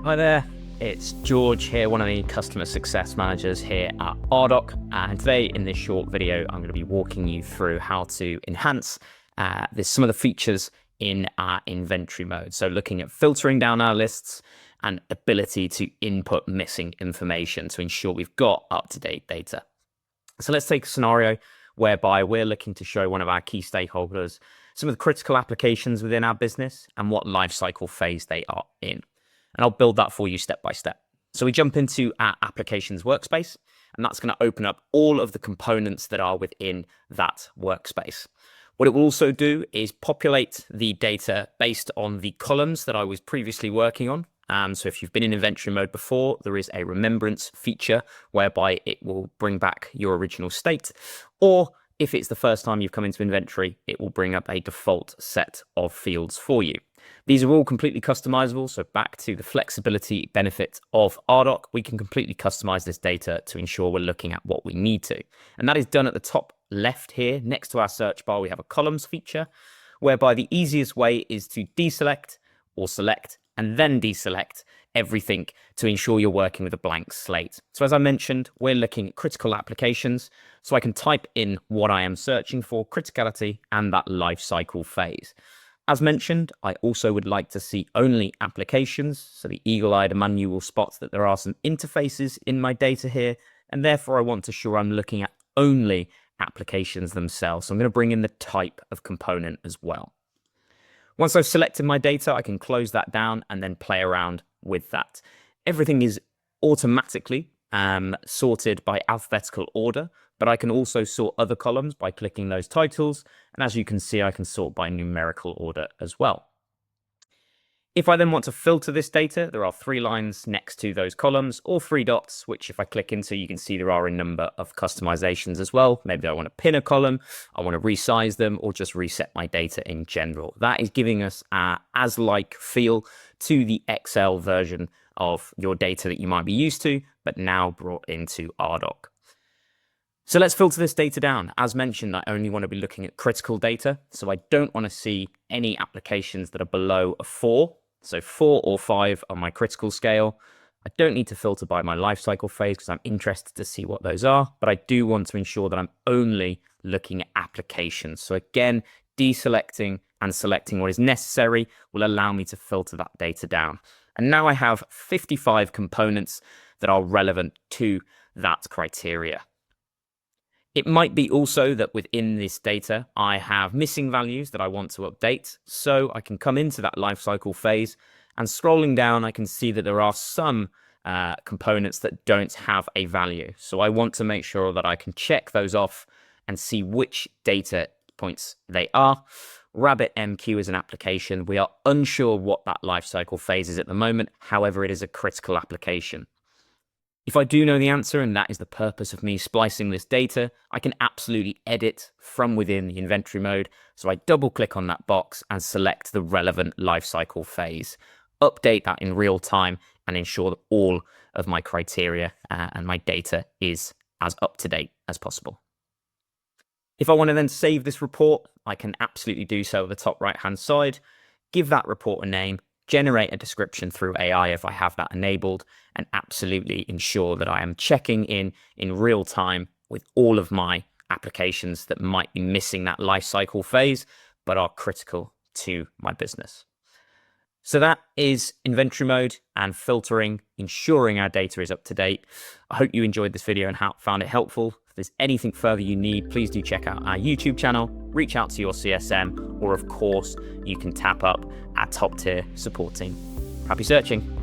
Hi there, it's George here, one of the customer success managers here at Ardoq. And today in this short video, I'm going to be walking you through how to enhance some of the features in our inventory mode. So looking at filtering down our lists and ability to input missing information to ensure we've got up-to-date data. So let's take a scenario whereby we're looking to show one of our key stakeholders some of the critical applications within our business and what lifecycle phase they are in. And I'll build that for you step by step. So we jump into our applications workspace, and that's going to open up all of the components that are within that workspace. What it will also do is populate the data based on the columns that I was previously working on. So if you've been in inventory mode before, there is a remembrance feature whereby it will bring back your original state. Or if it's the first time you've come into inventory, it will bring up a default set of fields for you. These are all completely customizable. So back to the flexibility benefit of Ardoq, we can completely customize this data to ensure we're looking at what we need to. And that is done at the top left here. Next to our search bar, we have a columns feature, whereby the easiest way is to deselect or select and then deselect everything to ensure you're working with a blank slate. So as I mentioned, we're looking at critical applications. So I can type in what I am searching for, criticality, and that life cycle phase. As mentioned, I also would like to see only applications. So the eagle-eyed manual spots that there are some interfaces in my data here, and therefore I want to ensure I'm looking at only applications themselves. So I'm going to bring in the type of component as well. Once I've selected my data, I can close that down and then play around with that. Everything is automatically sorted by alphabetical order, but I can also sort other columns by clicking those titles. And as you can see, I can sort by numerical order as well. If I then want to filter this data, there are 3 lines next to those columns or 3 dots, which if I click into, you can see there are a number of customizations as well. Maybe I want to pin a column, I want to resize them, or just reset my data in general. That is giving us a as-like feel to the Excel version of your data that you might be used to, but now brought into Ardoq. So let's filter this data down. As mentioned, I only want to be looking at critical data. So I don't want to see any applications that are below a 4. So 4 or 5 on my critical scale. I don't need to filter by my lifecycle phase because I'm interested to see what those are, but I do want to ensure that I'm only looking at applications. So again, deselecting and selecting what is necessary will allow me to filter that data down. And now I have 55 components that are relevant to that criteria. It might be also that within this data, I have missing values that I want to update. So I can come into that lifecycle phase, and scrolling down, I can see that there are some components that don't have a value. So I want to make sure that I can check those off and see which data points they are. RabbitMQ is an application. We are unsure what that lifecycle phase is at the moment. However, it is a critical application. If I do know the answer, and that is the purpose of me splicing this data, I can absolutely edit from within the inventory mode. So I double click on that box and select the relevant lifecycle phase, update that in real time, and ensure that all of my criteria and my data is as up to date as possible. If I want to then save this report, I can absolutely do so at the top right-hand side, give that report a name, generate a description through AI if I have that enabled, and absolutely ensure that I am checking in real time with all of my applications that might be missing that lifecycle phase, but are critical to my business. So that is inventory mode and filtering, ensuring our data is up to date. I hope you enjoyed this video and found it helpful. If there's anything further you need, please do check out our YouTube channel, reach out to your CSM, or of course, you can tap up our top tier support team. Happy searching.